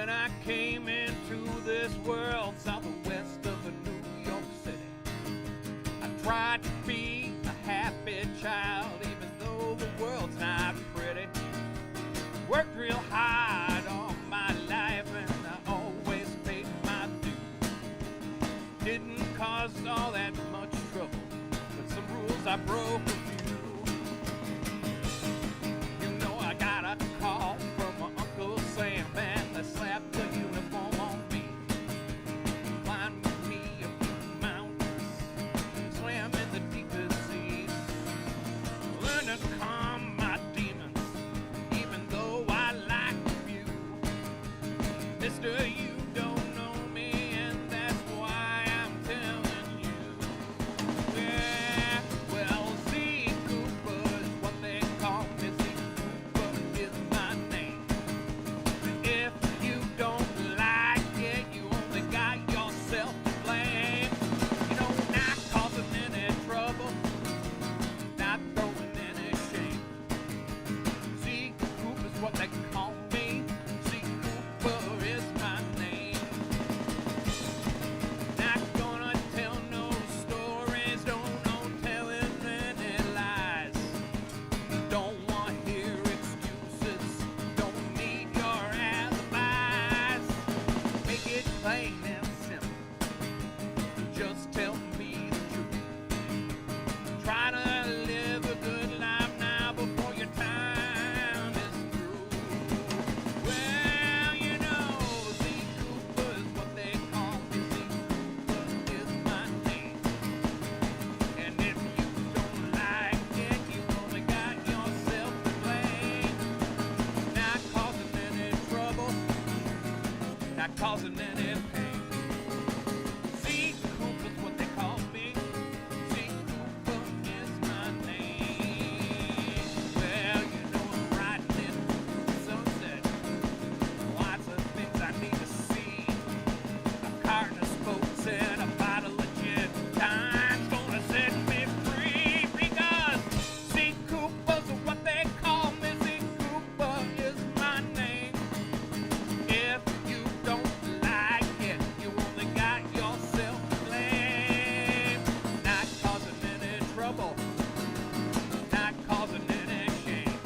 When I came into this world southwest of New York City, I tried to be a happy child, even though the world's not pretty. Worked real hard all my life and I always paid my dues. Didn't cause all that much trouble, but some rules I broke a few. You know I got a call from my Uncle Sam, and they slapped the uniform on me. Climbed with me up the mountains, swam in the deepest seas. Learned to calm my demons, even though I like the view. Mister, you don't know me, and that's why I'm telling you. Yeah, well, Z Cooper is what they call me. Z Cooper is my name. If you don't like it, you only got yourself to blame. You know, not causing any trouble, not throwing any shame. Z Cooper's what they call me. Z Cooper is my name. Not gonna tell no stories, don't know telling any lies. Don't want to hear excuses, don't need your alibis. Make it plain and simple, just tell me the truth. Try to live a good life now before your time is through. Well, you know, Z Cooper is what they call me. Z Cooper is my name. And if you don't like it, you only got yourself to blame. Not causing any trouble, not causing any pain. Z Cooper's what they call me. Z Cooper is my name. Well, you know I'm riding in the sunset. Lots of things I need to see. A carton of spokes and a bottle of gin. Time's gonna set me free because Z Cooper's what they call me. Z Cooper is my name. If you don't like it, you only got yourself to blame. Not causing any trouble, not causing any shame.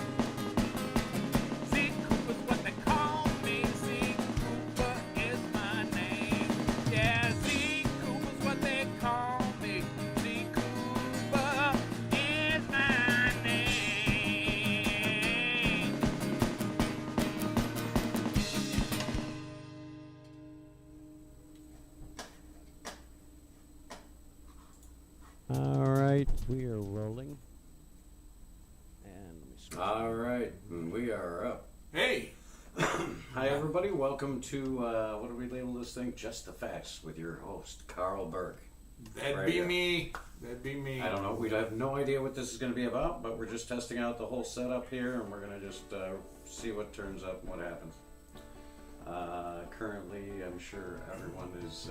Z Cooper's what they call me. Z Cooper is my name. Yeah, Z Cooper's what they call me. Z Cooper is my name. All right, we are rolling. And let me switch. All right, and we are up. Hey! Hi, everybody. Welcome to, what do we label this thing? Just the Facts with your host, Carl Burke. That'd Right be here. me. That'd be me. I don't know. We have no idea what this is going to be about, but we're just testing out the whole setup here, and we're going to just see what turns up and what happens. Currently, I'm sure everyone is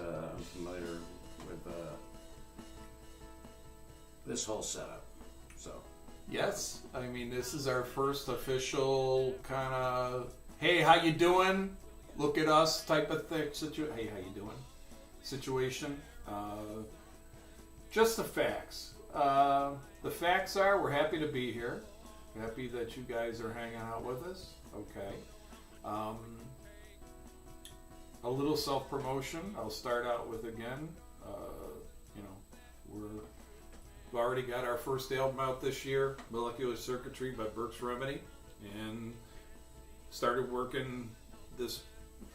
familiar with this whole setup. So, Yes, I mean this is our first official kind of hey, how you doing? Look at us type of thing. Hey, how you doing? Situation. Just the facts. The facts are we're happy to be here. Happy that you guys are hanging out with us. Okay. A little self-promotion. I'll start out with again. You know, we've already got our first album out this year, Molecular Circuitry by Burke's Remedy, and started working this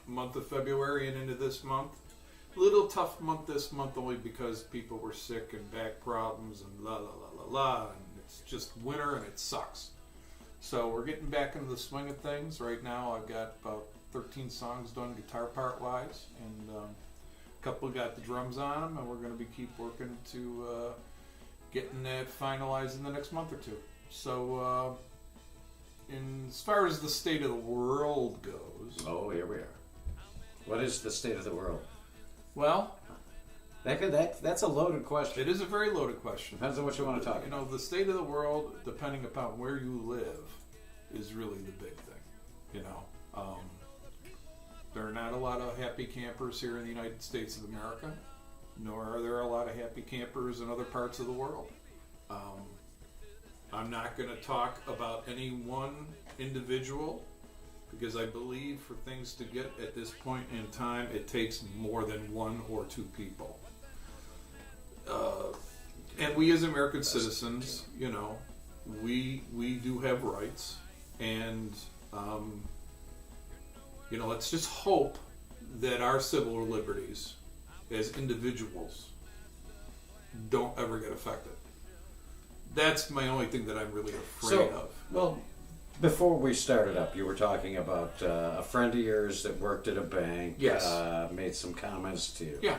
month of February and into this month. A little tough month this month only because people were sick and back problems and la la la la la, and it's just winter and it sucks. So we're getting back into the swing of things. Right now I've got about 13 songs done guitar part wise, and a couple got the drums on them, and we're going to keep working to getting that finalized in the next month or two. So as far as the state of the world goes, oh, here we are. What is the state of the world? well, That's a loaded question. it is a very loaded question. Depends on what you want to talk You about. know, the state of the world, depending upon where you live, is really the big thing. You know, There are not a lot of happy campers here in the United States of America, nor are there a lot of happy campers in other parts of the world. I'm not going to talk about any one individual, because I believe for things to get at this point in time, it takes more than one or two people. And we as American citizens, you know, we do have rights, and you know, let's just hope that our civil liberties as individuals don't ever get affected. That's my only thing that I'm really afraid of. Well, before we started up, you were talking about a friend of yours that worked at a bank. Yes. Made some comments to you. Yeah.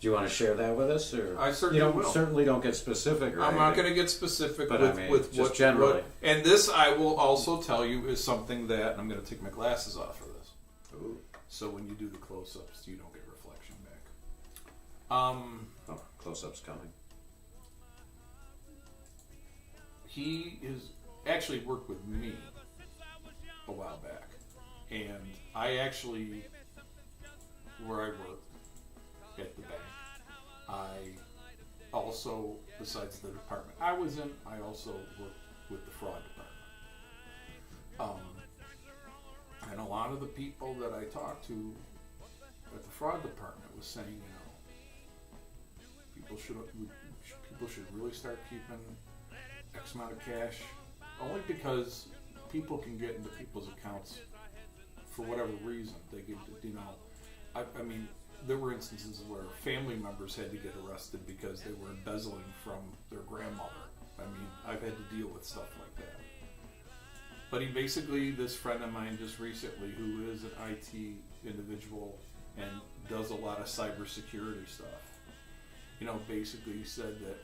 Do you want to share that with us, or I certainly will. Certainly don't get specific. I'm not going to get specific, but with, I mean, with just what generally. And this, I will also tell you, is something that, and I'm going to take my glasses off for this. Ooh. So when you do the close-ups, you don't get reflection back. Oh, close-up's coming. He has actually worked with me a while back, and I actually, where I worked at the bank, I also, besides the department I was in, I also worked with the fraud department. And a lot of the people that I talked to at the fraud department was saying, you know, people should really start keeping X amount of cash, only because people can get into people's accounts for whatever reason. They get, you know, I mean, there were instances where family members had to get arrested because they were embezzling from their grandmother. I mean, I've had to deal with stuff like that. But he basically, this friend of mine just recently, who is an IT individual and does a lot of cybersecurity stuff, you know, basically said that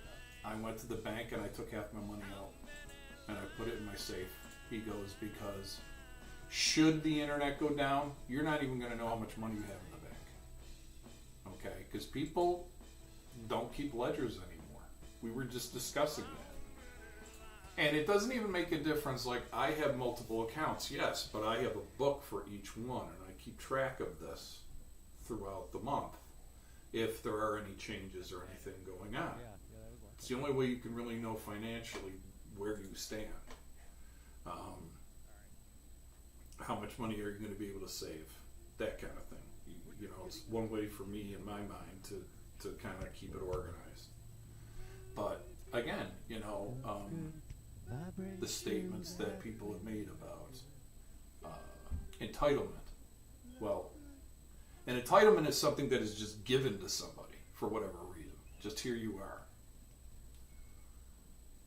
I went to the bank and I took half my money out and I put it in my safe. He goes, because should the internet go down, you're not even going to know how much money you have in the bank. Okay, because people don't keep ledgers anymore. We were just discussing that. And it doesn't even make a difference, like I have multiple accounts, yes, but I have a book for each one, and I keep track of this throughout the month if there are any changes or anything going on. It's the only way you can really know financially where you stand. How much money are you going to be able to save? That kind of thing. You know, it's one way for me in my mind to kind of keep it organized. But again, you know, the statements that people have made about entitlement. Well, an entitlement is something that is just given to somebody for whatever reason. Just here you are.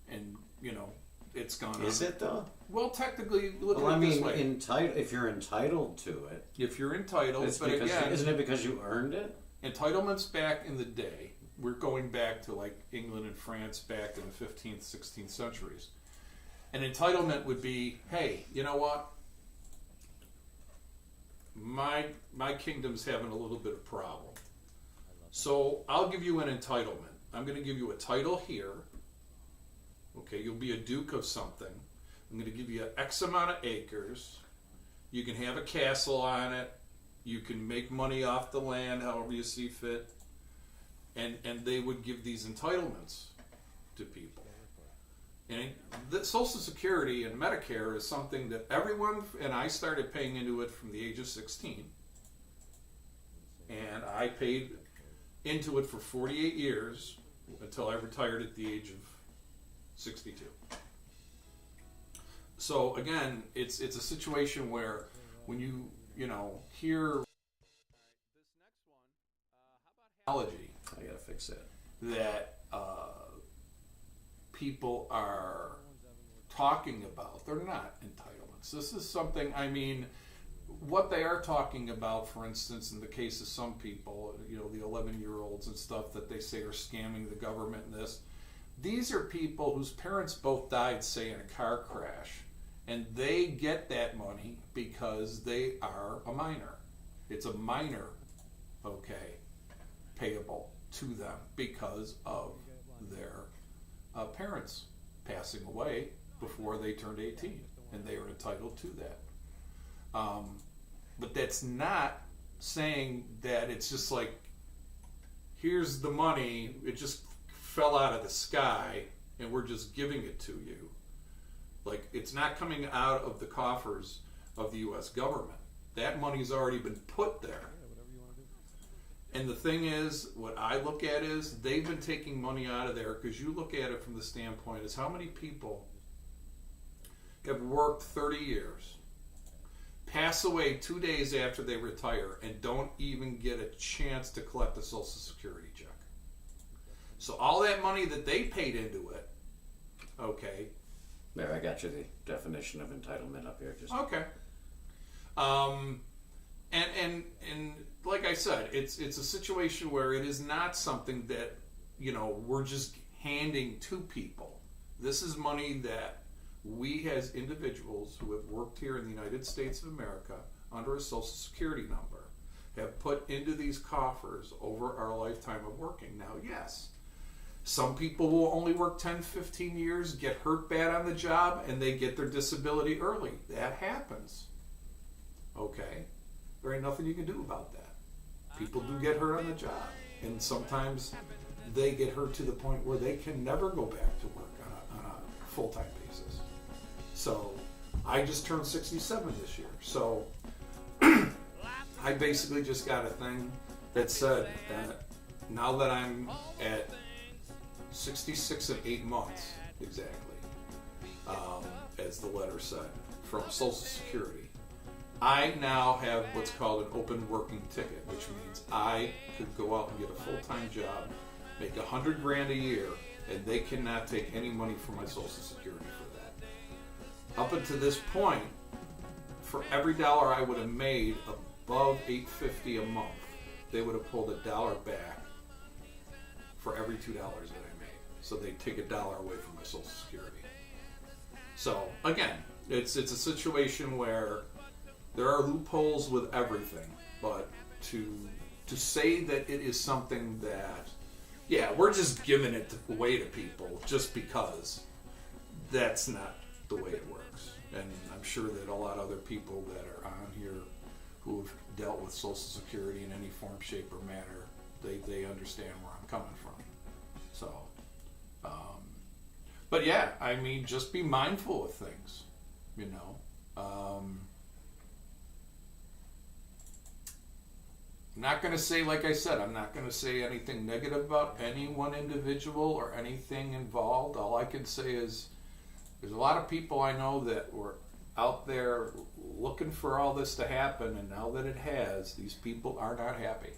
And, you know, it's gone on. Is it though? Well, technically, look Well, at it this way. if you're entitled to it, If you're entitled, it's but because, again, isn't it because you earned it? entitlements back in the day, we're going back to like England and France back in the 15th, 16th centuries. An entitlement would be, hey, you know what? My kingdom's having a little bit of problem. So I'll give you an entitlement. I'm going to give you a title here. Okay, you'll be a duke of something. I'm going to give you X amount of acres. You can have a castle on it. You can make money off the land however you see fit. And they would give these entitlements to people. And the Social Security and Medicare is something that everyone, and I started paying into it from the age of 16. And I paid into it for 48 years until I retired at the age of 62. So again, it's a situation where when you hear this next one, how about analogy? I gotta fix that. That people are talking about. They're not entitlements. This is something, I mean, what they are talking about, for instance, in the case of some people, you know, the 11-year-olds and stuff that they say are scamming the government and this, these are people whose parents both died, say, in a car crash, and they get that money because they are a minor. It's a minor, okay, payable to them because of their parents passing away before they turned 18, and they are entitled to that. But that's not saying that it's just like, here's the money, it just fell out of the sky and we're just giving it to you. Like, it's not coming out of the coffers of the U.S. government. That money's already been put there. And the thing is, what I look at is, they've been taking money out of there, because you look at it from the standpoint is how many people have worked 30 years, pass away 2 days after they retire, and don't even get a chance to collect a Social Security check. So all that money that they paid into it, okay. There, I got you the definition of entitlement up here. Just Okay. And like I said, it's a situation where it is not something that, you know, we're just handing to people. This is money that we as individuals who have worked here in the United States of America under a Social Security number have put into these coffers over our lifetime of working. Now, yes, some people will only work 10, 15 years, get hurt bad on the job, and they get their disability early. That happens. Okay? There ain't nothing you can do about that. People do get hurt on the job. And sometimes they get hurt to the point where they can never go back to work on a full-time basis. So, I just turned 67 this year. So, I basically just got a thing that said that now that I'm at 66 and 8 months, exactly, as the letter said, from Social Security, I now have what's called an open working ticket, which means I could go out and get a full-time job, make $100 grand a year, and they cannot take any money from my Social Security for that. Up until this point, for every dollar I would have made above $8.50 a month, they would have pulled $1 back for every $2 that I made. So they take $1 away from my Social Security. So again, it's a situation where there are loopholes with everything, but to say that it is something that, yeah, we're just giving it away to people just because, that's not the way it works. And I'm sure that a lot of other people that are on here who have dealt with Social Security in any form, shape, or manner, they understand where I'm coming from. So, but yeah, I mean, just be mindful of things, you know. I'm not going to say, like I said, I'm not going to say anything negative about any one individual or anything involved. All I can say is there's a lot of people I know that were out there looking for all this to happen, and now that it has, these people are not happy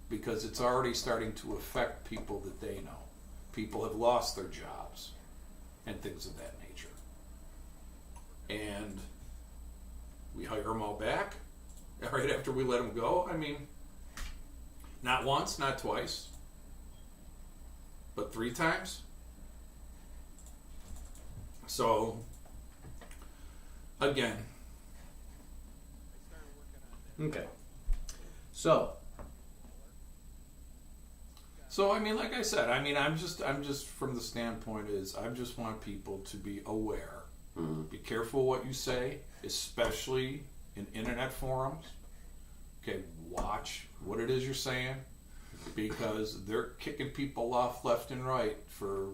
because it's already starting to affect people that they know. People have lost their jobs and things of that nature. And we hire them all back right after we let them go. I mean, not once, not twice, but 3 times. So, again. okay. So I mean, like I said, I mean, I'm just from the standpoint is I just want people to be aware. mm-hmm. Be careful what you say, especially in internet forums. Okay, watch what it is you're saying, because they're kicking people off left and right for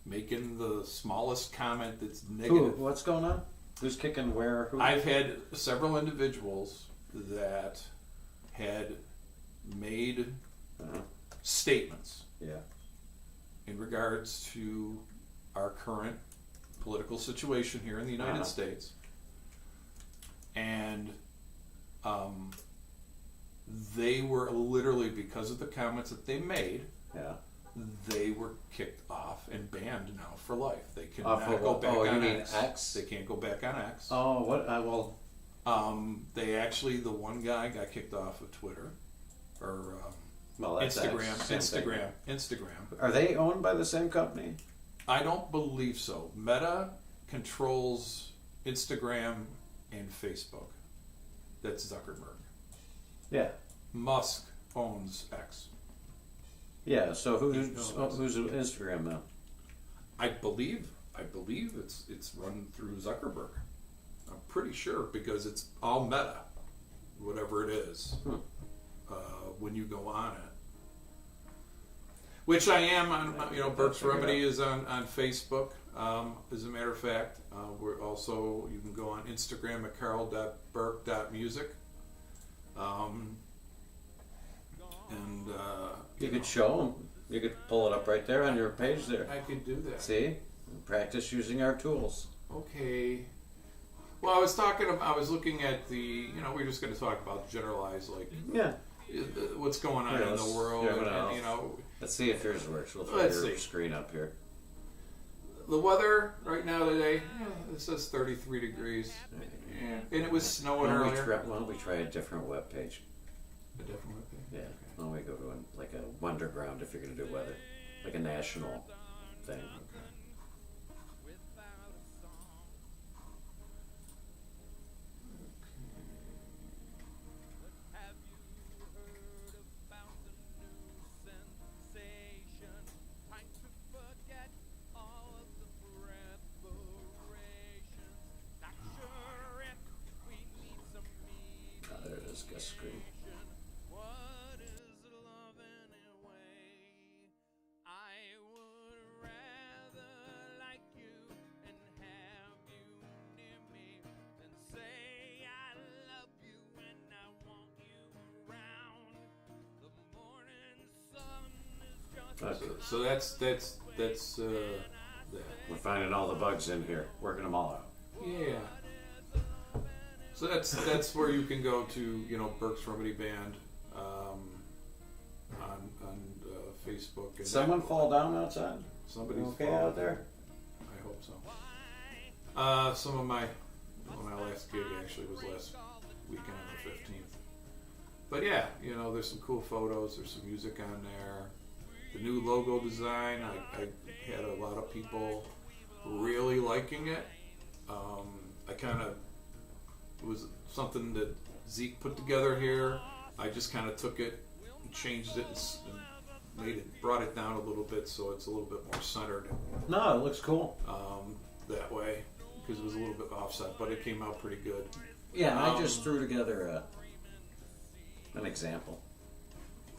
making the smallest comment that's negative. What's going on? Who's kicking where? Who? I've had several individuals that had made statements Yeah. in regards to our current political situation here in the United States. And they were literally, because of the comments that they made, Yeah. they were kicked off and banned now for life. They Off cannot of go what? back Oh, you on mean X. X? They can't go back on X. Oh, what? Well. They actually, the one guy got kicked off of Twitter, or Well, that's Instagram. Are they owned by the same company? I don't believe so. Meta controls Instagram and Facebook. That's Zuckerberg. Yeah. Musk owns X. Yeah. So who's Instagram now? I believe it's run through Zuckerberg. I'm pretty sure, because it's all Meta. whatever it is, when you go on it. Which I am on, Burke's Remedy is on Facebook, as a matter of fact. We're also, you can go on Instagram at carl.burke.music. You could show them. You could pull it up right there on your page there. I could do that. See? Practice using our tools. Okay. Well, I was looking at the, we're just going to talk about generalized, like, Yeah. what's going on in the world, Let's see if yours works. We'll throw your screen up here. The weather right now today, it says 33 degrees. Yeah. And it was snowing earlier. Why don't we try a different web page? A different web page? Yeah. Why don't we go to like a Wonderground if you're going to do weather? Like a national thing. Okay. There it is, guest screen. What is love anyway? I would rather like you and have you near me than say I love you and I want you around. The morning sun is just Okay. So that's that. We're finding all the bugs in here, working them all out. Yeah. So that's where you can go to, Burke's Remedy Band, on Facebook. And Someone fall down outside? Somebody's okay fallen. out there? I hope so. Some of my last gig actually was last weekend on the 15th. But yeah, there's some cool photos. There's some music on there. The new logo design, I had a lot of people really liking it. It was something that Zeke put together here. I just kind of took it and changed it and brought it down a little bit so it's a little bit more centered No, it looks cool. that way, because it was a little bit offset, but it came out pretty good. Yeah, I just threw together an example,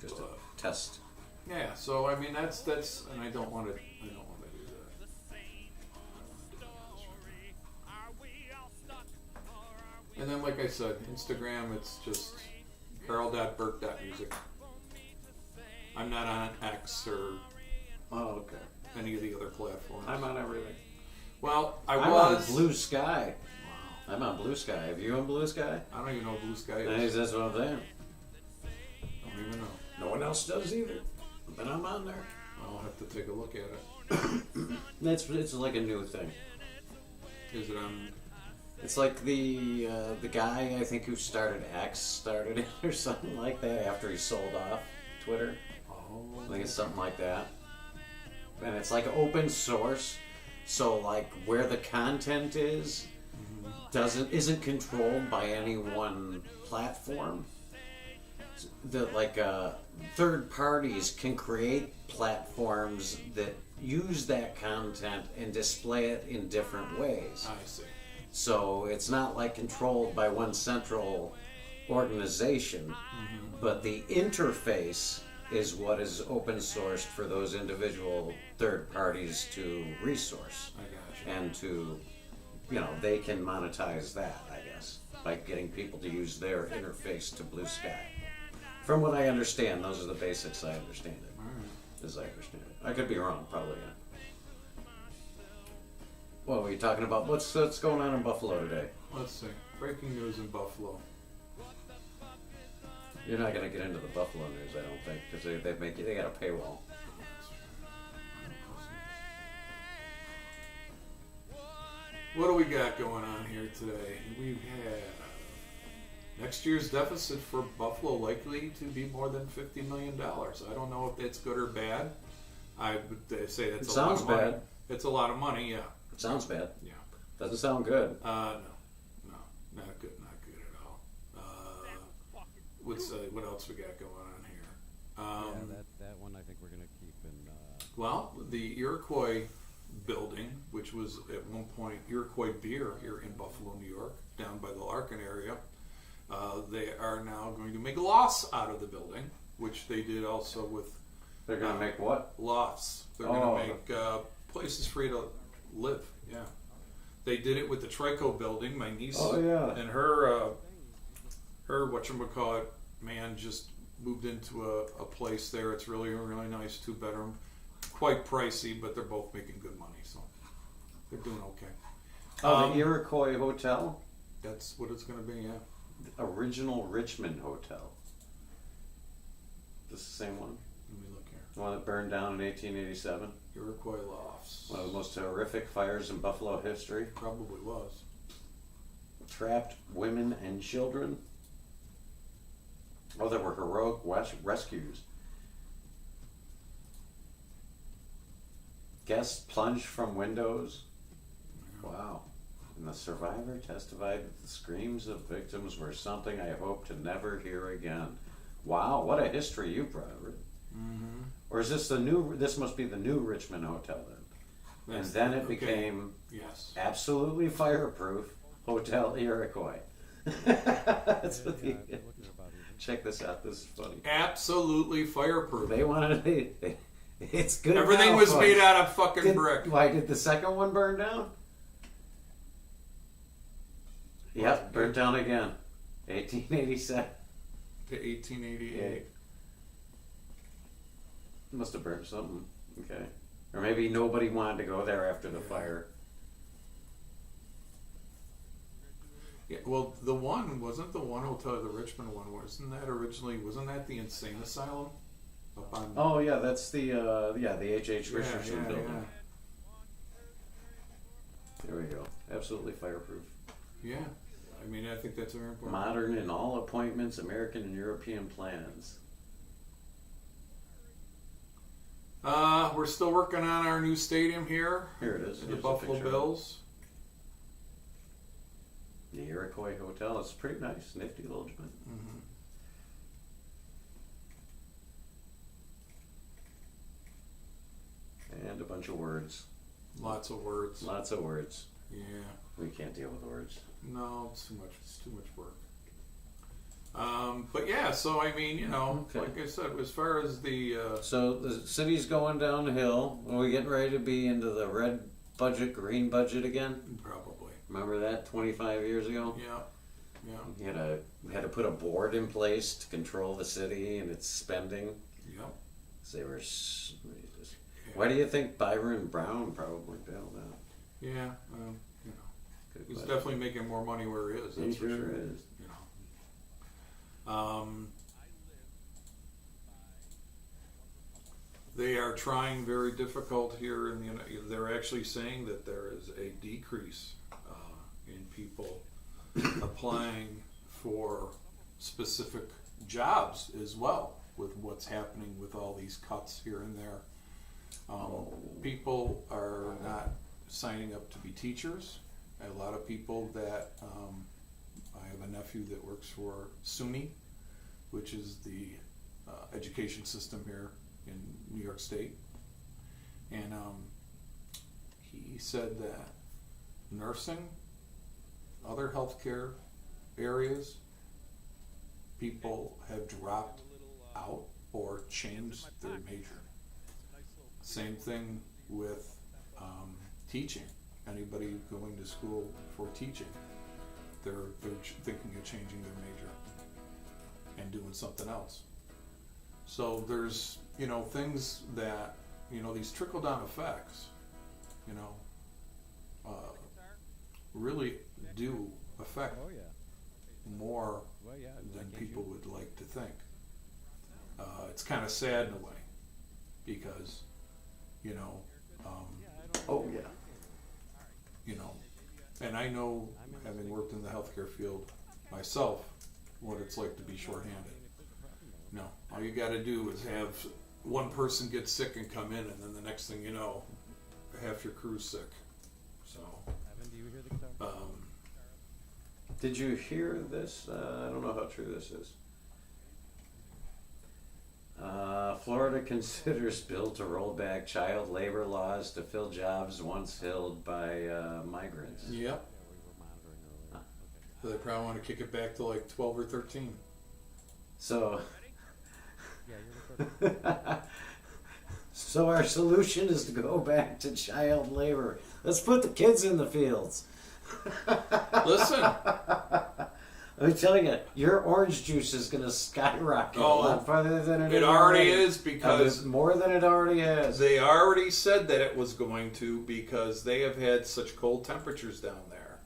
just a test. Yeah, so I mean that's and I don't want to do that. And then, like I said, Instagram, it's just carl.burke.music. I'm not on X or Okay. any of the other platforms. I'm on everything. Well, I'm was on Blue Sky. I'm on Blue Sky. Have you on Blue Sky? I don't even know what Blue Sky Nice, is. that's what I'm saying. Don't even know. No one else does either. But I'm on there. I'll have to take a look at it. It's like a new thing. Is it on? It's like the guy I think who started X started it or something like that after he sold off Twitter. Oh, I think it's something like that. And it's like open source, so like where the content is isn't controlled by any one platform. Third parties can create platforms that use that content and display it in different ways. I see. So it's not like controlled by one central organization, but the interface is what is open sourced for those individual third parties to resource. I got you. And to, they can monetize that, I guess, by getting people to use their interface to Blue Sky. From what I understand, those are the basics I understand it, All right. as I understand it. I could be wrong, probably, yeah. What were you talking about? What's going on in Buffalo today? Let's see. Breaking news in Buffalo. You're not going to get into the Buffalo news, I don't think, because they got a paywall. What do we got going on here today? We have next year's deficit for Buffalo likely to be more than $50 million. I don't know if that's good or bad. I would say that's a lot of money. Bad. It's a lot of money, yeah. It sounds bad. Yeah. Doesn't sound good. No, not good at all. What else we got going on here? That one I think we're going to keep in. Well, the Iroquois building, which was at one point Iroquois Beer here in Buffalo, New York, down by the Larkin area, They are now going to make lofts out of the building, which they did also with They're gonna make what? lofts. They're Oh. going to make places for you to live. Yeah, they did it with the Trico building. My niece Oh yeah. and her whatchamacallit man just moved into a place there. It's really nice, 2-bedroom, quite pricey, but they're both making good money, so they're doing okay. Oh, the Iroquois Hotel, That's what it's going to be. Yeah. the original Richmond Hotel. This is the same one, Let me look here. the one that burned down in 1887. Iroquois Lofts. One of the most horrific fires in Buffalo history. Probably was. Trapped women and children. Oh, there were heroic rescues. Guests plunged from windows. Wow. And the survivor testified that the screams of victims were something I hope to never hear again. Wow, what a history you brought. Mm-hmm. Or is this the new, this must be the new Richmond Hotel then. And then it became Yes. absolutely fireproof Hotel Iroquois. That's what Yeah, the, I'm looking about it. check this out, this is funny. Absolutely fireproof. They wanted it, it's good. Everything now, was folks. made out of fucking Did- brick. Why did the second one burn down? Yep, burnt down again. 1887. To 1888. Must have burned something. Okay. Or maybe nobody wanted to go there after the fire. Yeah, well, the one wasn't the one hotel, the Richmond one. Wasn't that originally? Wasn't that the insane asylum up on? Oh yeah, that's the the H.H. yeah, Richardson yeah, building. There we go. Absolutely fireproof. yeah. I mean, I think that's very important. Modern in all appointments, American and European plans. We're still working on our new stadium here. Here it is. The Here's a Buffalo picture. Bills. The Iroquois Hotel. It's pretty nice, nifty little joint. Mm-hmm. And a bunch of words. Lots of words. Lots of words. Yeah. We can't deal with words. No, it's too much. It's too much work. But yeah, so I mean, you know, Okay. like I said, as far as the So the city's going downhill. Are we getting ready to be into the red budget, green budget again? probably, Remember that 25 years ago? yeah, You had to put a board in place to control the city and its spending. yep. They were. Why do you think Byron Brown probably bailed out? Yeah, you know, Good he's question. definitely making more money where he is. He That's for sure sure. is. You know, they are trying very difficult here in the United. They're actually saying that there is a decrease in people applying for specific jobs as well, with what's happening with all these cuts here and there. People are not signing up to be teachers. A lot of people that I have a nephew that works for SUNY, which is the education system here in New York State, and he said that nursing, other healthcare areas, people have dropped out or changed their major. Same thing with teaching. Anybody going to school for teaching, they're thinking of changing their major and doing something else. So there's, you know, things that, you know, these trickle down effects, you know, really do affect Oh yeah. more Well yeah. than like people you- would like to think. It's kind of sad in a way because, you know, Oh yeah. you know, and I know, having worked in the healthcare field myself, what it's like to be shorthanded. No, all you got to do is have one person get sick and come in, and then the next thing you know, half your crew's sick. So, Evan, do you hear the guitar? Did you hear this? I don't know how true this is. Florida considers bill to roll back child labor laws to fill jobs once filled by migrants. yep. Yeah, we were monitoring earlier. So they probably want to kick it back to like 12 or 13. So, Yeah, you're the first. so our solution is to go back to child labor. Let's put the kids in the fields. Listen, Let me tell you, your orange juice is going to skyrocket a lot farther than it already is I because mean, more than it already has. they already said that it was going to because they have had such cold temperatures down there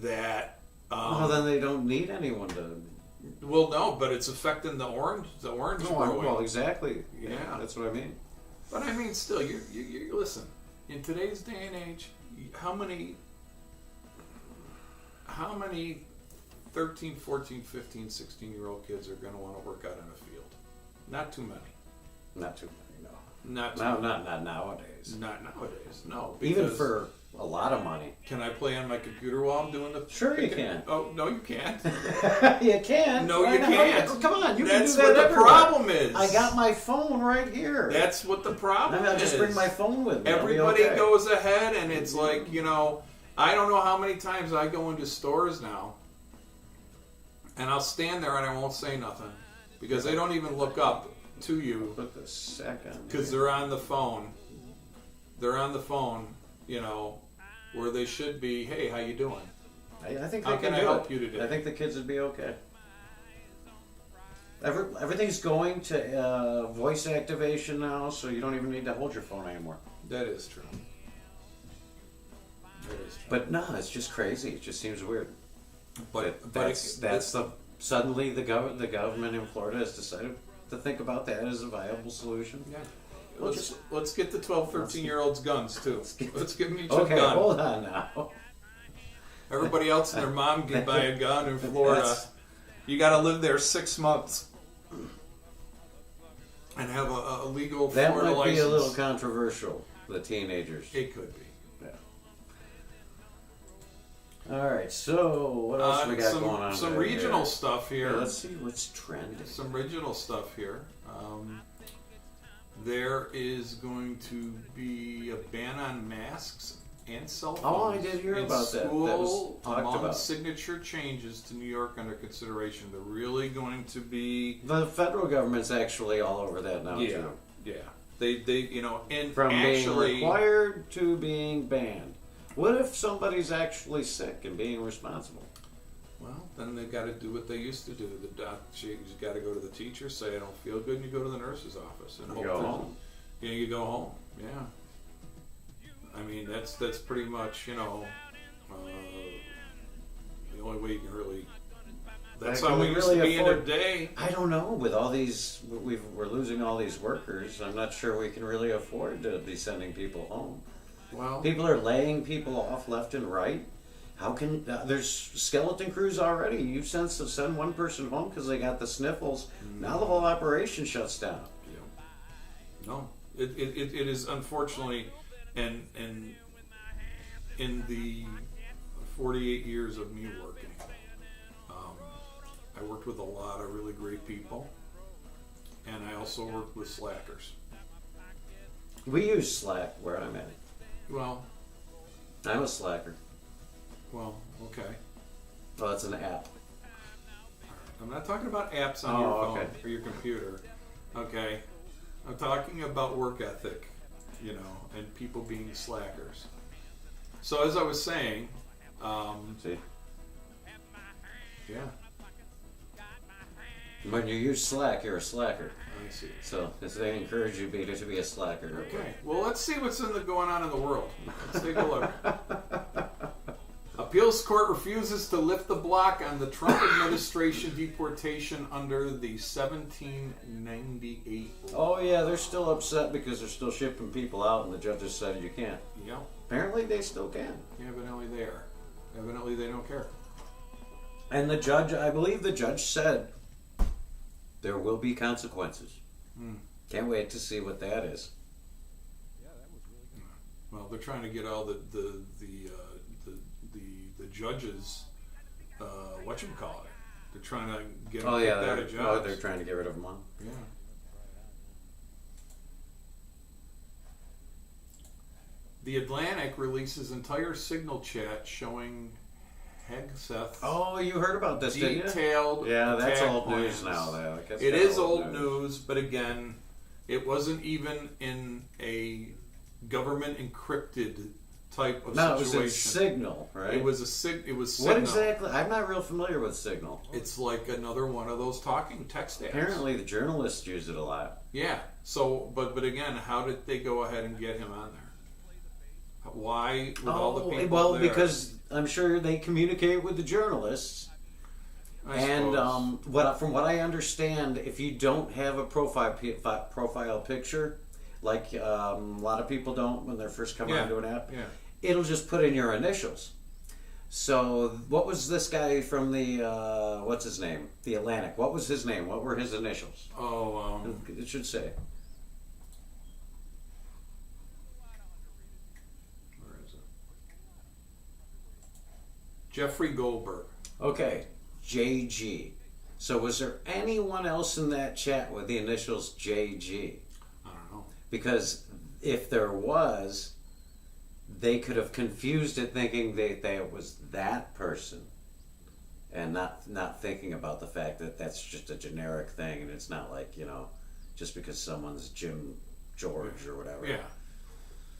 that. Well, then they don't need anyone to. Well, no, but it's affecting the orange. The orange growing. Well, exactly. Yeah. That's what I mean. But I mean, still, you listen. In today's day and age, how many 13, 14, 15, 16-year-old kids are going to want to work out in a field? Not too many. Not too many, no. Not too No, many. not nowadays. Not nowadays. No. Even because for a lot of money. Can I play on my computer while I'm doing the? Sure you can. Oh no, you can't. You can. No, Why you not? can't. Come on, you That's can do that what the everywhere. problem is. I got my phone right here. That's what the problem I'll is. just bring my phone with me. I'll be Everybody okay. goes ahead, and it's like, I don't know how many times I go into stores now, and I'll stand there and I won't say nothing because they don't even look up to you Put the second. because they're on the phone. They're on the phone, where they should be. Hey, how you doing? I think How they can I do help it. you today? I think the kids would be okay. Everything's going to voice activation now, so you don't even need to hold your phone anymore. That is true. That is true. But no, it's just crazy. It just seems weird. But that's the suddenly the government in Florida has decided to think about that as a viable solution. yeah. Well, Let's get the 12, 13-year-olds guns too. Let's give them each a Okay, gun. hold on now. Everybody else and their mom can buy a gun in Florida. That's- You got to live there 6 months and have a legal That Florida might be license. a little controversial. The teenagers. It could be. All right. So what else we got some, going on? Some there? regional stuff here. Yeah, let's see what's trending. Some regional stuff here. There is going to be a ban on masks and cell phones. Oh, I did hear in about that. That school, was talked among about. signature changes to New York under consideration. They're really going to be. The federal government's actually all over that now Yeah, too. yeah. They and From actually, being required to being banned. What if somebody's actually sick and being responsible? well, then they got to do what they used to do. The you got to go to the teacher, say I don't feel good, and you go to the nurse's office and You hope go that- home. Yeah, you go home. Yeah. I mean, that's pretty much the only way you can really. That's Can how we we used really to be in a afford- day. I don't know. With all these, we're losing all these workers. I'm not sure we can really afford to be sending people home. Well, People are laying people off left and right. How can there's skeleton crews already? You send one person home because they got the sniffles. Now the whole operation shuts down. no, it is unfortunately, and in the 48 years of me working, I worked with a lot of really great people, and I also worked with slackers. We use Slack where I'm at. Well, I'm a slacker. okay. Well, it's an app. I'm not talking about apps on Oh, your phone okay. or your computer. Okay. I'm talking about work ethic, and people being slackers. So as I was saying, See, yeah, when you use Slack, you're a slacker. I see. So they encourage you to be a slacker. Okay. Well, let's see what's going on in the world. Let's take a look. Appeals court refuses to lift the block on the Trump administration deportation under the 1798 law. Oh yeah, they're still upset because they're still shipping people out, and the judges said you can't. Yeah. Apparently, they still can. Evidently they are. Evidently they don't care. And the judge, I believe the judge said there will be consequences. Can't wait to see what that is. Well, they're trying to get all the judges, whatchamacallit. They're trying to get them Oh yeah, kicked out of jobs. they're trying to get rid of them all. Yeah. The Atlantic releases entire signal chat showing Hegseth. Oh, you heard about this, didn't you? Detailed. Yeah, that's attack old news plans. now. Though. I guess It that's is old news, but again, it wasn't even in a government encrypted type of No, it situation. was in Signal, right? It was It was What Signal. exactly? I'm not real familiar with Signal. It's like another one of those talking text apps. Apparently, the journalists use it a lot. Yeah. So, but again, how did they go ahead and get him on there? Why with all the people well, there? because I'm sure they communicate with the journalists. I And suppose. from what I understand, if you don't have a profile picture, like a lot of people don't when they're first coming Yeah, onto an app, yeah. it'll just put in your initials. So what was this guy from the what's his name? The Atlantic. What was his name? What were his initials? Oh, It should say. where is it? Jeffrey Goldberg. Okay, JG. So was there anyone else in that chat with the initials JG? I don't know. Because if there was, they could have confused it thinking that it was that person and not thinking about the fact that that's just a generic thing and it's not like, just because someone's Jim George or whatever. Yeah.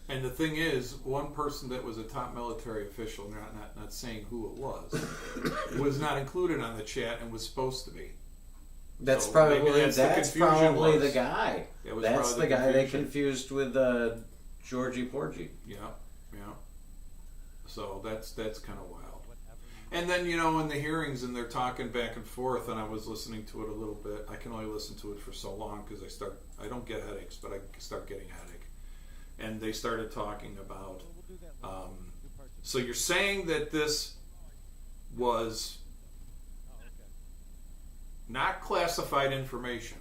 And the thing is, one person that was a top military official, not saying who it was not included on the chat and was supposed to be. That's So probably maybe that's the that's confusion probably was. the guy. It was That's probably the the guy they confusion. confused with Georgie Porgy. Yeah, yeah. So that's kind of wild. And then in the hearings, and they're talking back and forth, and I was listening to it a little bit. I can only listen to it for so long because I don't get headaches, but I start getting a headache. And they started talking about. So you're saying that this was not classified information,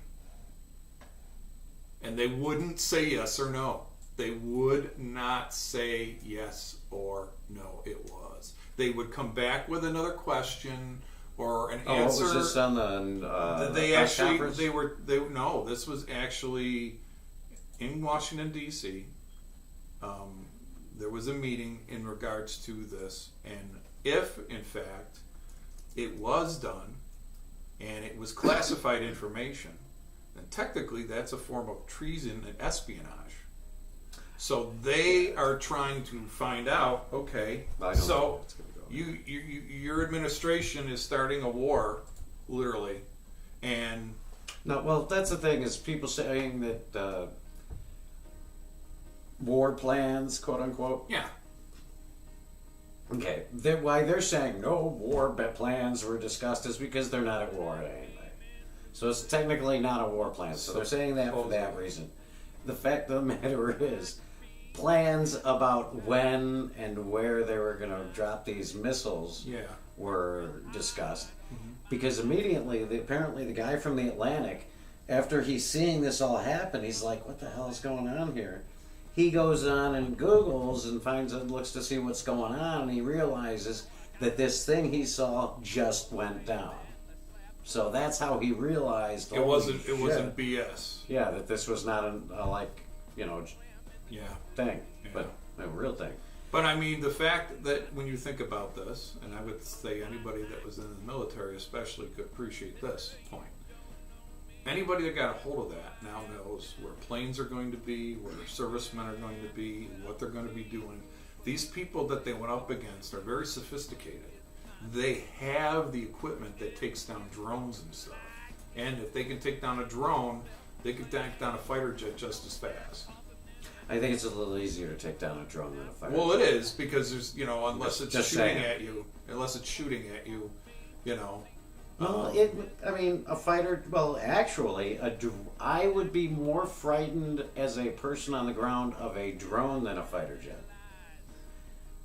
and they wouldn't say yes or no. They would not say yes or no. It was. They would come back with another question or an answer. What was this on the They press actually conference? no. This was actually in Washington D.C. There was a meeting in regards to this, and if in fact it was done and it was classified information, then technically that's a form of treason and espionage. So they are trying to find out. Okay, I don't know so what's gonna go. your administration is starting a war, literally, and No, well, that's the thing is people saying that war plans, quote unquote. yeah, Okay, why they're saying no war plans were discussed is because they're not at war anyway. So it's technically not a war plan. So they're saying that for that reason. The fact of the matter is, plans about when and where they were going to drop these missiles yeah. were discussed. Because immediately, apparently the guy from the Atlantic, after he's seeing this all happen, he's like, what the hell is going on here? He goes on and Googles and looks to see what's going on, and he realizes that this thing he saw just went down. So that's how he realized It wasn't BS. Yeah, that this was not a Yeah. thing, Yeah. but a real thing. But I mean, the fact that when you think about this, and I would say anybody that was in the military especially could appreciate this point. Anybody that got a hold of that now knows where planes are going to be, where servicemen are going to be, what they're going to be doing. These people that they went up against are very sophisticated. They have the equipment that takes down drones and stuff. And if they can take down a drone, they can take down a fighter jet just as fast. I think it's a little easier to take down a drone than a fighter Well, it jet. is because there's unless it's Just shooting saying. at you, Well, a fighter. Well, actually, I would be more frightened as a person on the ground of a drone than a fighter jet.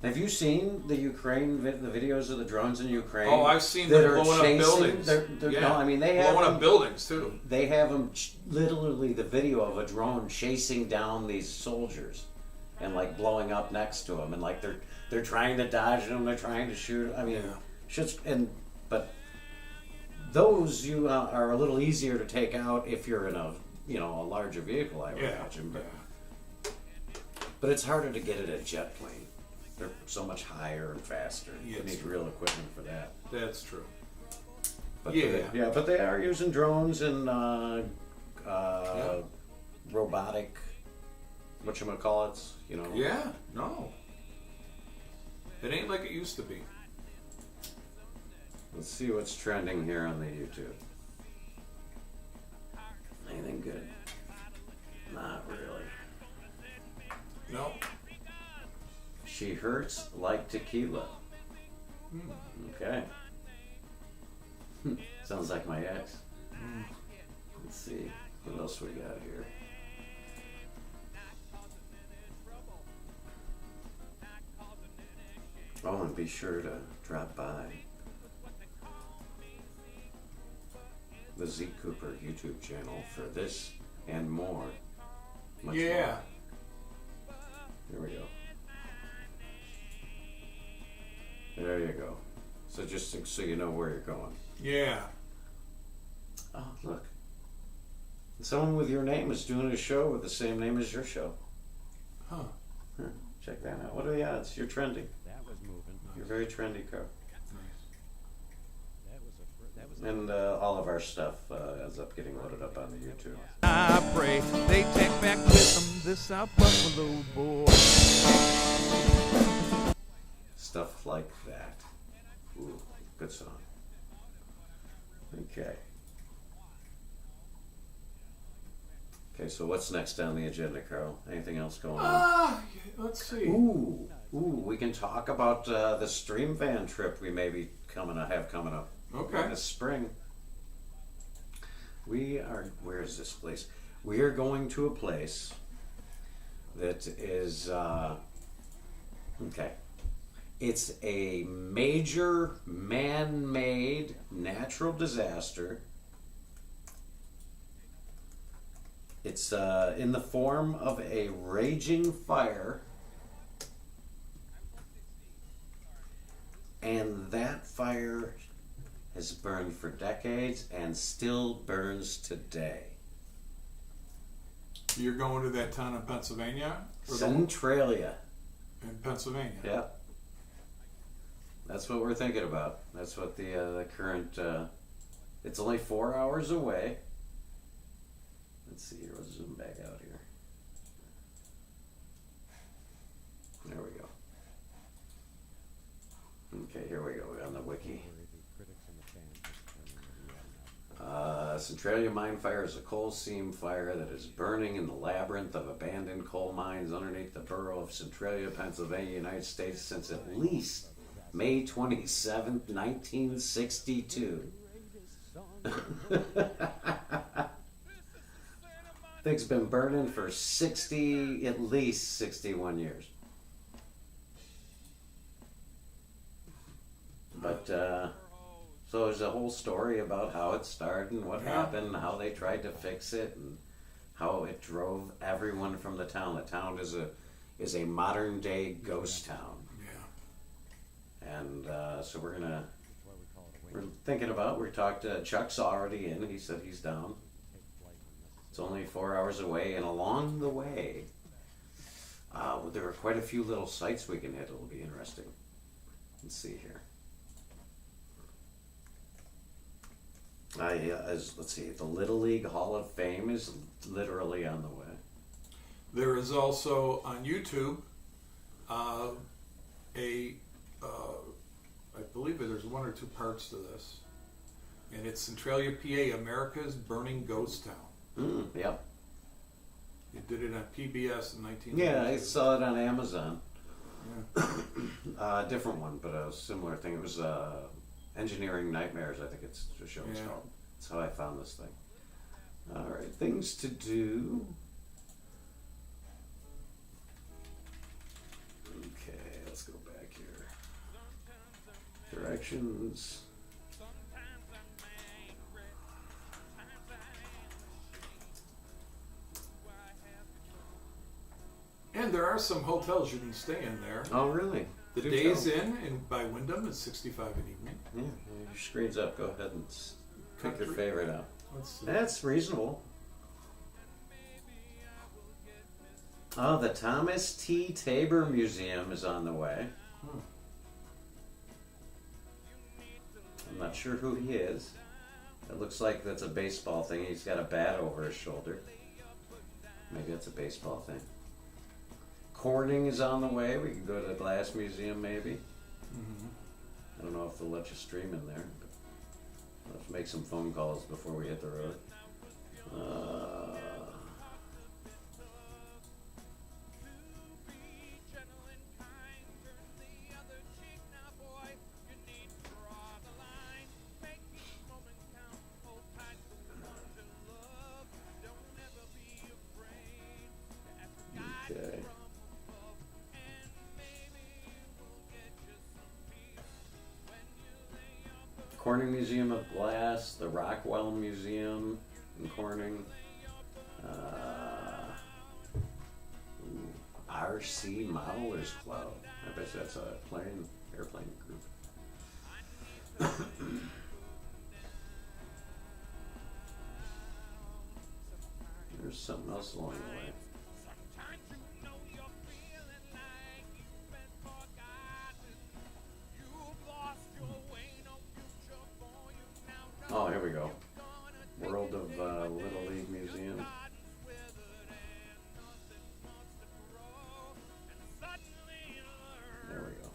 Have you seen the videos of the drones in Ukraine? Oh, I've seen that them are blowing chasing, up buildings. No, I mean they have blowing them, up buildings too. They have them literally the video of a drone chasing down these soldiers, and like blowing up next to them, and like they're trying to dodge them, they're trying to shoot. I mean, but those are a little easier to take out if you're in a larger vehicle, I would imagine. But it's harder to get at a jet plane. They're so much higher and faster. Yeah, You it's need true. real equipment for that. That's true. But Yeah. but they are using drones and robotic, whatchamacallits, you know. Yeah, no. It ain't like it used to be. Let's see what's trending here on the YouTube. Anything good? Not really. No. She hurts like tequila. Okay. Sounds like my ex. Let's see. What else we got here? Oh, and be sure to drop by the Z Cooper YouTube channel for this and more. Much Yeah. more. Here we go. There you go. So just so you know where you're going. Yeah. Oh, look. Someone with your name is doing a show with the same name as your show. Huh. Huh, check that out. What are the odds? You're trending. That was moving. You're very trendy, Carl. That was And all of our stuff ends up getting loaded up on the YouTube. I pray they take back with them this South Buffalo boy. Stuff like that. Ooh, good song. Okay. Okay, so what's next on the agenda, Carl? Anything else going on? Let's see. Ooh, we can talk about the stream van trip we may be coming up Okay. this spring. Where is this place? We are going to a place that is, okay. It's a major man-made natural disaster. It's in the form of a raging fire. And that fire has burned for decades and still burns today. You're going to that town in Pennsylvania? Or the- Centralia. in Pennsylvania. Yeah. That's what we're thinking about. That's what the current. It's only 4 hours away. Let's see here. Let's zoom back out here. There we go. Okay, here we go. We're on the wiki. Centralia mine fire is a coal seam fire that is burning in the labyrinth of abandoned coal mines underneath the borough of Centralia, Pennsylvania, United States since at least May 27th, 1962. Thing's been burning for at least 61 years. But, so there's a whole story about how it started and what happened, and how they tried to fix it, and how it drove everyone from the town. The town is a modern day ghost town. Yeah. And so we're thinking about, we talked to Chuck's already in, he said he's down. It's only 4 hours away, and along the way, there are quite a few little sites we can hit. It'll be interesting. Let's see here. Let's see, the Little League Hall of Fame is literally on the way. There is also on YouTube I believe there's one or two parts to this, and it's Centralia, PA, America's Burning Ghost Town. Yep. They did it on PBS in 1992. Yeah, I saw it on Amazon. Yeah. Different one, but a similar thing. It was Engineering Nightmares, I think it's the show is called. That's how I found this thing. All right, things to do. Okay, let's go back here. Directions. And there are some hotels you can stay in there. Oh, really? The Do Days tell. Inn by Wyndham is $65 an evening. Yeah, your screen's up. Go ahead and pick your Country. favorite out. Let's see. That's reasonable. Oh, the Thomas T. Tabor Museum is on the way. Hmm. I'm not sure who he is. It looks like that's a baseball thing. He's got a bat over his shoulder. Maybe that's a baseball thing. Corning is on the way. We could go to the Glass Museum maybe. Mm-hmm. I don't know if they'll let you stream in there. But let's make some phone calls before we hit the road. Okay. Corning Museum of Glass, the Rockwell Museum in Corning, RC Modelers Club. I bet that's a airplane group. There's something else along the way. Oh, here we go. World of Little League Museum. There we go.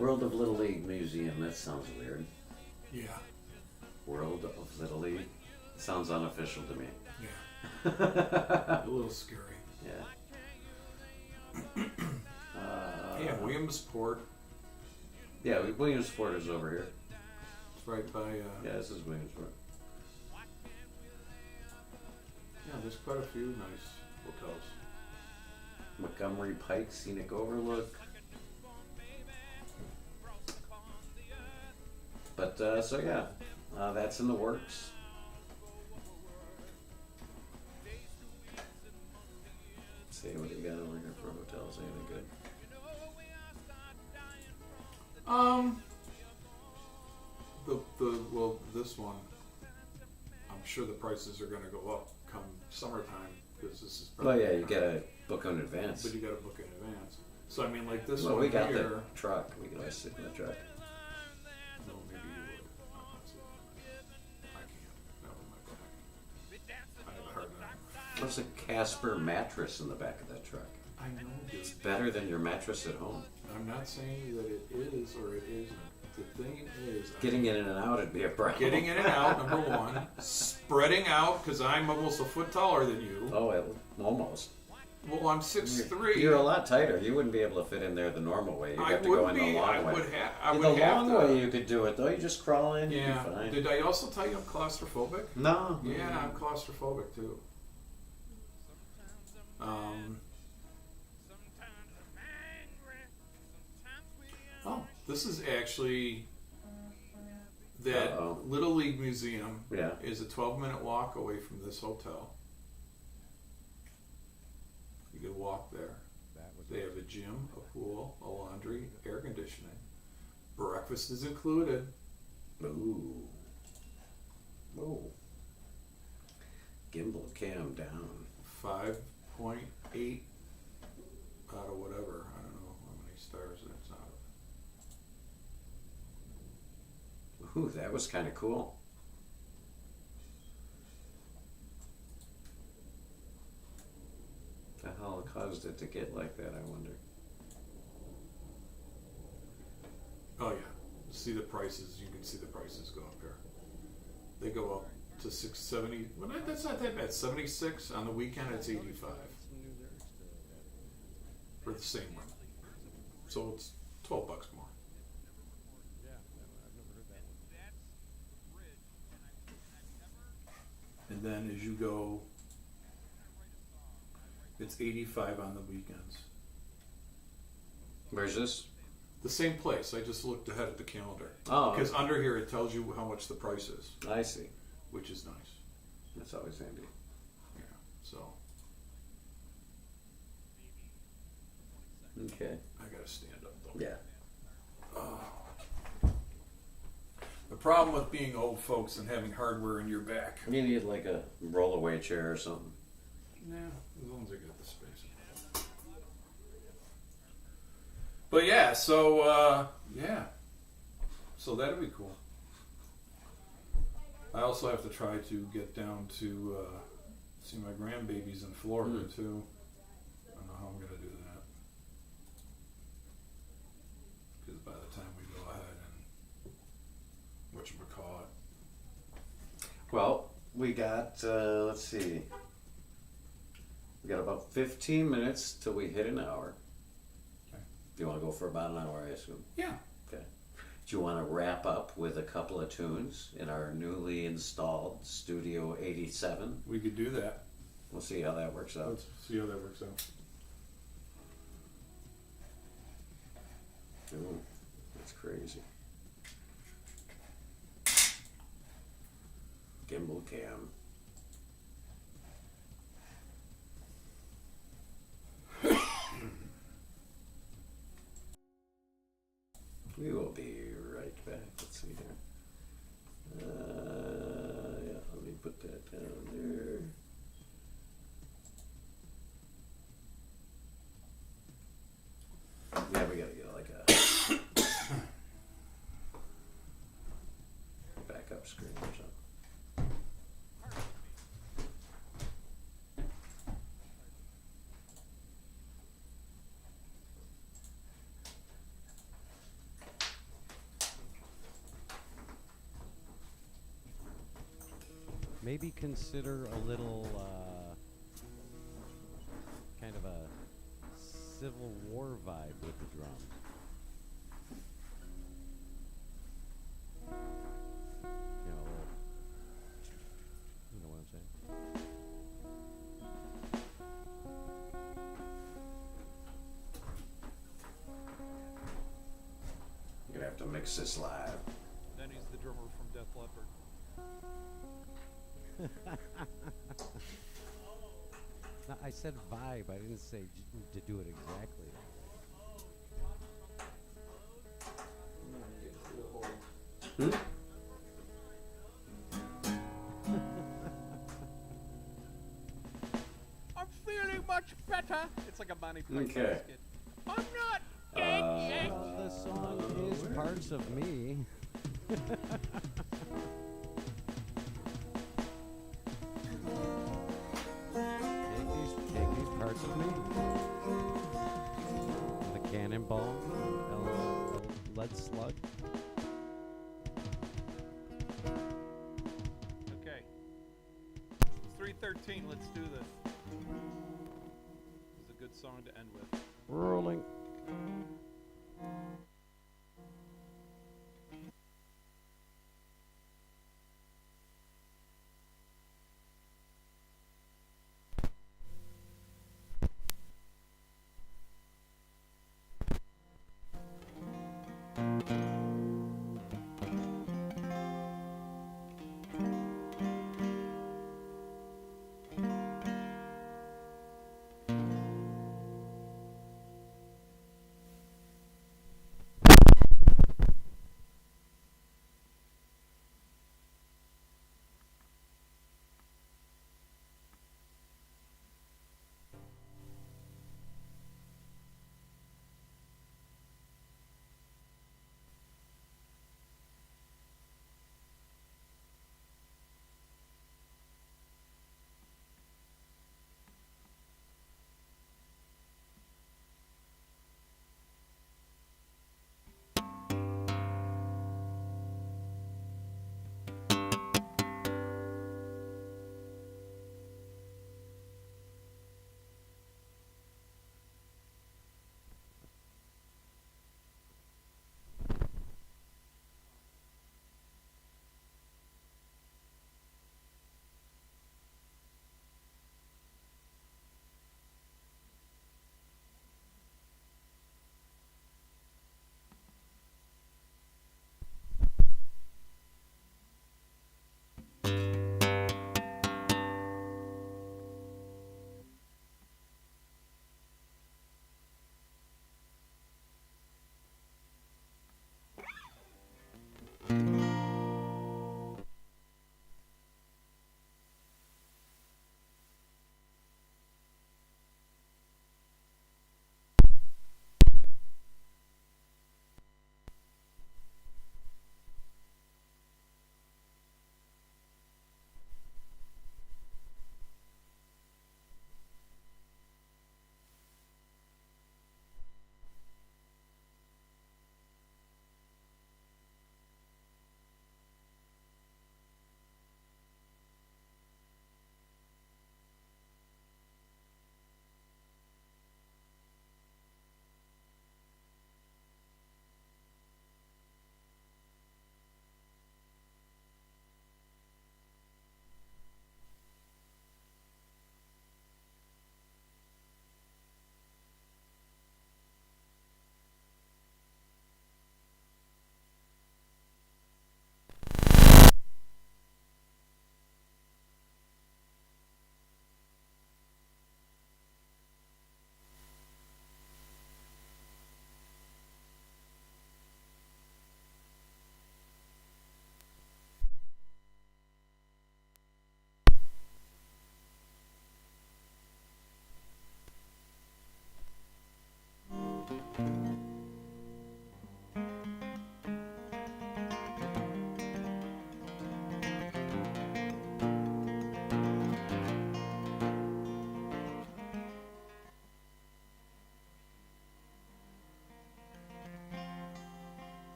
World of Little League Museum. That sounds weird. Yeah. World of Little League. Sounds unofficial to me. Yeah. A little scary. Yeah. Yeah, Williamsport. Yeah, Williamsport is over here. It's right by. Yeah, this is Williamsport. Yeah, there's quite a few nice hotels. Montgomery Pike Scenic Overlook. But so yeah, that's in the works. Let's see what do you got over here for hotels? Anything good? Well, this one, I'm sure the prices are going to go up come summertime because this is. Oh yeah, you gotta book in advance. But you got to book in advance. So I mean, like this Well, one we got here. the truck. We can always sit in the truck. No, maybe you would. I can't. Not with my back. I have a hard time. There's a Casper mattress in the back of that truck. I know, dude. It's better than your mattress at home. I'm not saying that it is or it isn't. The thing is, Getting in and out would be a problem. getting in and out, number one. Spreading out, because I'm almost a foot taller than you. Oh, almost. Well, I'm 6'3". You're a lot tighter. You wouldn't be able to fit in there the normal way. You'd I have to go would in the be. long I way. would have. In the long way, you could do it though. You just crawl in. Yeah. You'd be fine. Did I also tell you I'm claustrophobic? No. Yeah, I'm claustrophobic too. Oh, this is actually that Uh-oh. Little League Museum. Yeah. Is a 12-minute walk away from this hotel. You can walk there. They have a gym, a pool, a laundry, air conditioning. Breakfast is included. Ooh. Whoa. Gimbal cam down. 5.8 out of whatever. I don't know how many stars that's out of. Ooh, that was kind of cool. The hell caused it to get like that, I wonder. Oh yeah, see the prices. You can see the prices go up here. They go up to 670. Well, that's not that bad. 76 on the weekend. It's 85 for the same one. So it's $12 more. And then as you go, it's 85 on the weekends. Where's this? The same place. I just looked ahead at the calendar. Oh, Because under here it tells you how much the price is, I see. which is nice. That's always handy. Yeah. So Okay. I gotta stand up though. Yeah. The problem with being old folks and having hardware in your back. You need like a rollaway chair or something. Nah, as long as I got the space. But yeah, so so that'd be cool. I also have to try to get down to see my grandbabies in Florida too. I don't know how I'm gonna do that because by the time we go ahead and whatchamacallit. Well, we got, let's see. We got about 15 minutes till we hit an hour. Okay. Do you want to go for about an hour, I assume? Yeah. Okay. Do you want to wrap up with a couple of tunes in our newly installed Studio 87? We could do that. We'll see how that works out. Let's see how that works out. Ooh, that's crazy. Gimbal cam. We will be right back. Let's see here. Yeah, let me put that down there. Yeah, we gotta get like a backup screen or something. Maybe consider a little kind of a Civil War vibe with the drums. You know what I'm saying? You're gonna have to mix this live. Then he's the drummer from Def Leppard. No, I said vibe. I didn't say to do it exactly. Hmm? I'm feeling much better. It's like a Bonnie Prince Okay. skit. I'm not Well, the song is parts of me. Take these parts of me. The cannonball, lead slug. Okay. It's 3:13. Let's do this. This is a good song to end with. Rolling.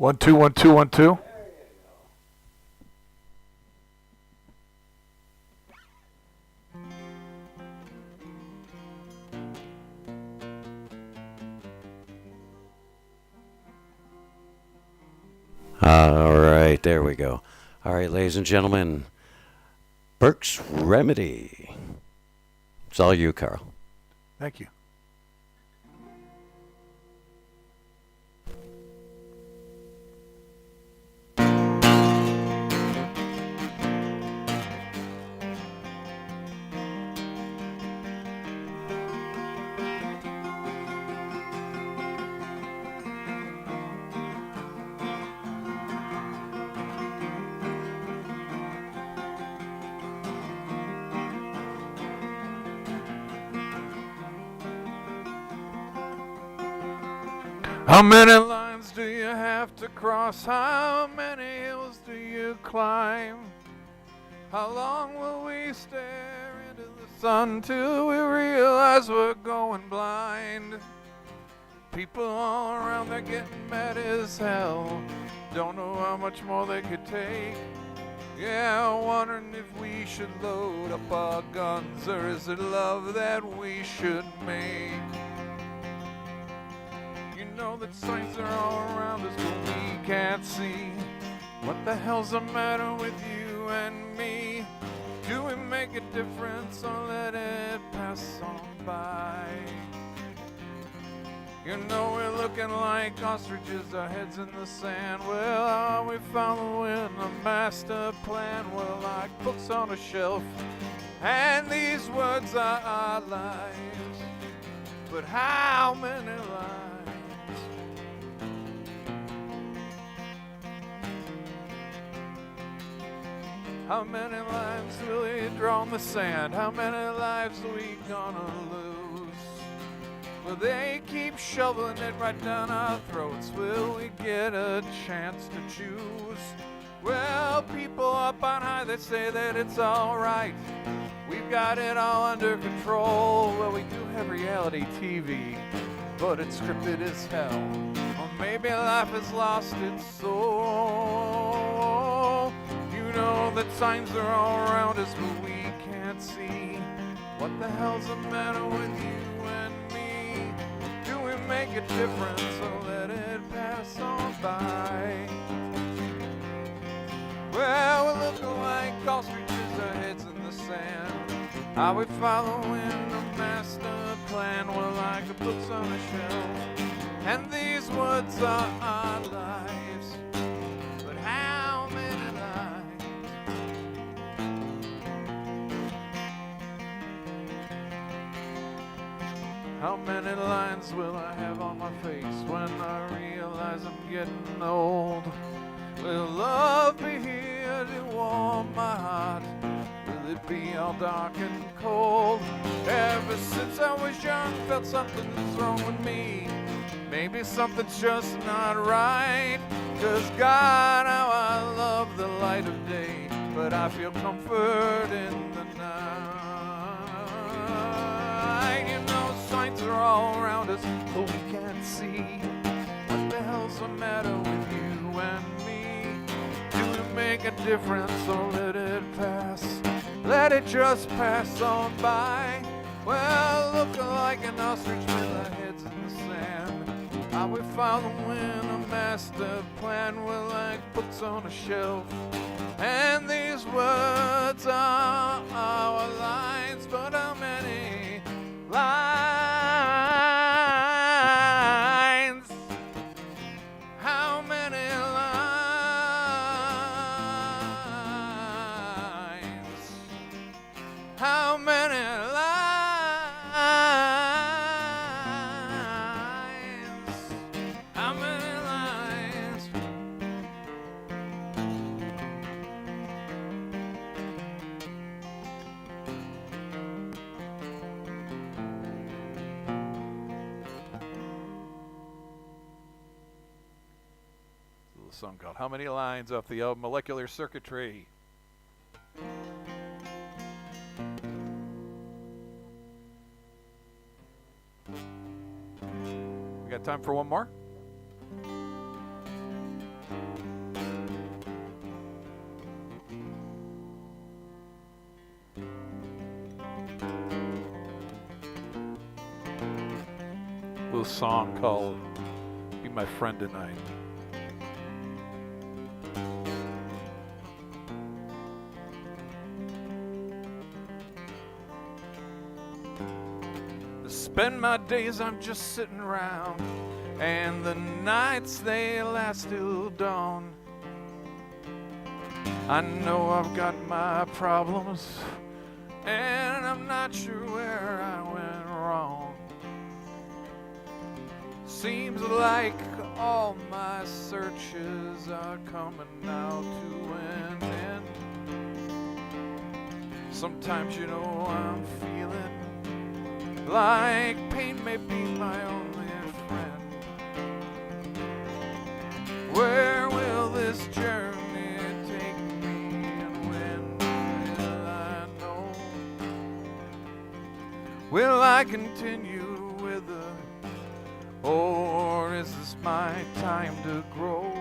1 2 1 2 1 2. All right, there we go. All right, ladies and gentlemen, Burke's Remedy. It's all you, Carl. Thank you. How many lines do you have to cross? How many hills do you climb? How long will we stare into the sun till we realize we're going blind? People all around, they're getting mad as hell. Don't know how much more they could take. Yeah, wondering if we should load up our guns, or is it love that we should make? You know that signs are all around us, but we can't see. What the hell's the matter with you and me? Do we make a difference or let it pass on by? You know we're looking like ostriches, our heads in the sand. Well, are we following a master plan? Well, like books on a shelf, and these words are our lives. But how many lives? How many lives will we draw in the sand? How many lives are we gonna lose? Will they keep shoveling it right down our throats? Will we get a chance to choose? Well, people up on high, they say that it's alright. We've got it all under control. Well, we do have reality TV, but it's scripted as hell. Or maybe life has lost its soul. You know that signs are all around us, but we can't see. What the hell's the matter with you and me? Do we make a difference or let it pass on by? Well, we're looking like ostriches, our heads in the sand. Are we following a master plan? We're like the books on a shelf, and these words are our lives. But how many lives? How many lines will I have on my face when I realize I'm getting old? Will love be here to warm my heart? Will it be all dark and cold? Ever since I was young, felt something's wrong with me. Maybe something's just not right. 'Cause God, how I love the light of day, but I feel comfort in the night. You know, signs are all around us, but we can't see. What the hell's the matter with you and me? Do we make a difference or let it pass? Let it just pass on by. Well, looking like an ostrich with our heads in the sand. Are we following a master plan? We're like books on a shelf, and these words are our lines. But how many lines? How many lines? How many lines? How many lines? A little song called How Many Lines off the album Molecular Circuitry. We got time for one more? song called Be My Friend Tonight. Spend my days, I'm just sitting around, and the nights they last till dawn. I know I've got my problems, and I'm not sure where I went wrong. Seems like all my searches are coming now to an end. Sometimes, you know, I'm feeling like pain may be my only friend. Where will this journey take me, and when will I know? Will I continue with her, or is this my time to grow?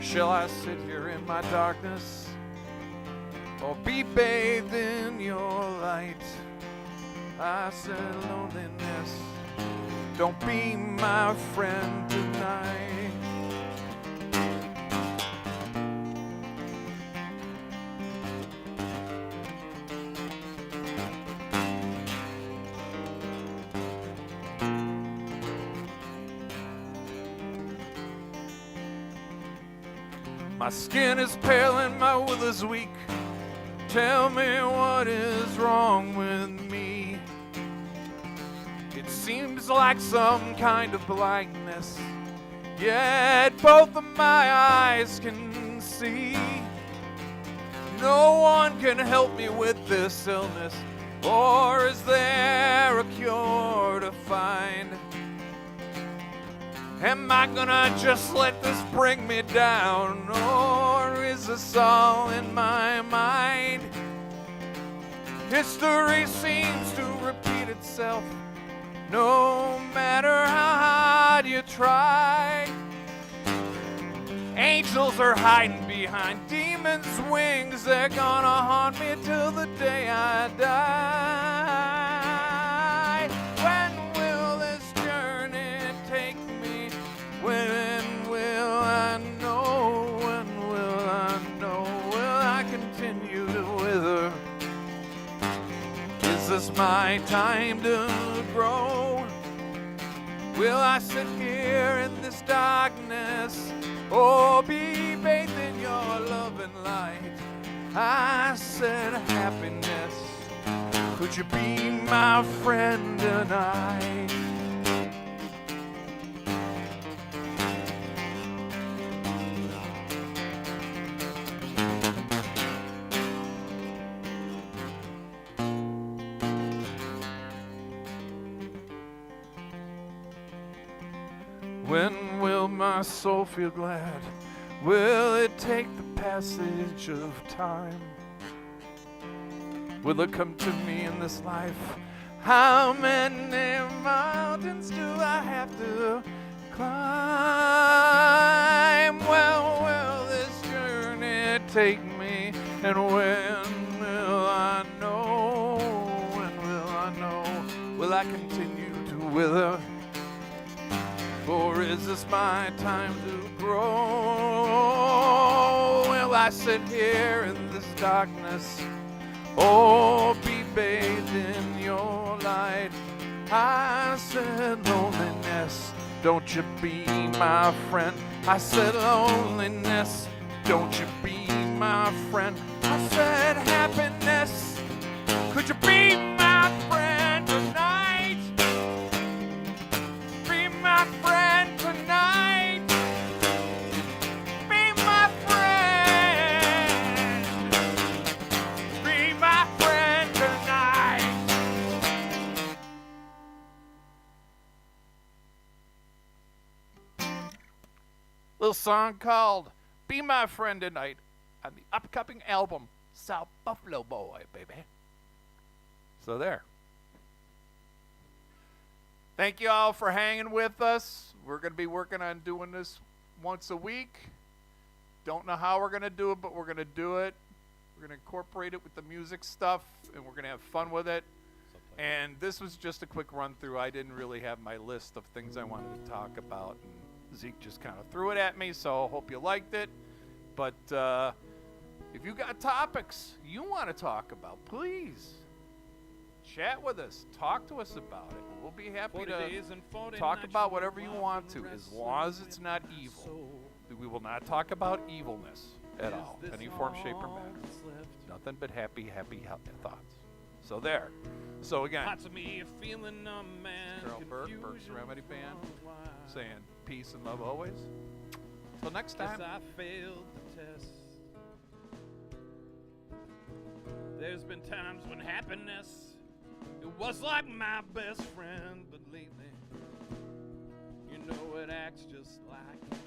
Shall I sit here in my darkness, or be bathed in your light? I said, loneliness, don't be my friend tonight. My skin is pale and my will is weak. Tell me what is wrong with me. It seems like some kind of blindness, yet both of my eyes can see. No one can help me with this illness, or is there a cure to find? Am I gonna just let this bring me down, or is this all in my mind? History seems to repeat itself, no matter how hard you try. Angels are hiding behind demons' wings. They're gonna haunt me till the day I die. When will this journey take me? When will I know? When will I know? Will I continue to wither? Is this my time to grow? Will I sit here in this darkness, or be bathed in your loving light? I said, happiness, could you be my friend tonight? When will my soul feel glad? Will it take the passage of time? Will it come to me in this life? How many mountains do I have to climb? Well, will this journey take me? And when will I know? When will I know? Will I continue to wither? Or is this my time to grow? Will I sit here in this darkness, or be bathed in your light? I said, loneliness, don't you be my friend? I said, loneliness, don't you be my friend? I said, happiness, could you be my friend tonight? Be my friend tonight. Be my friend. Be my friend tonight. Little song called Be My Friend Tonight on the upcoming album South Buffalo Boy, baby. So there. Thank you all for hanging with us. We're going to be working on doing this once a week. Don't know how we're going to do it, but we're going to do it. We're going to incorporate it with the music stuff, and we're going to have fun with it. And this was just a quick run through. I didn't really have my list of things I wanted to talk about, and Zeke just kind of threw it at me, so hope you liked it. But if you got topics you want to talk about, please chat with us. Talk to us about it. We'll be happy 40 to days and 40 talk nights about you whatever you walk want and to, as wrestle long as with it's not my evil. soul. We will not talk about evilness at Is all, this any form, shape, or all manner. that's left? Nothing but happy thoughts. So there. So again, Parts of me are feeling numb and Carol Burke, Burke's confusion Remedy Band, for a while. saying peace and love always. Till next Guess time. I failed the test. There's been times when happiness, it was like my best friend, but lately, you know it acts just like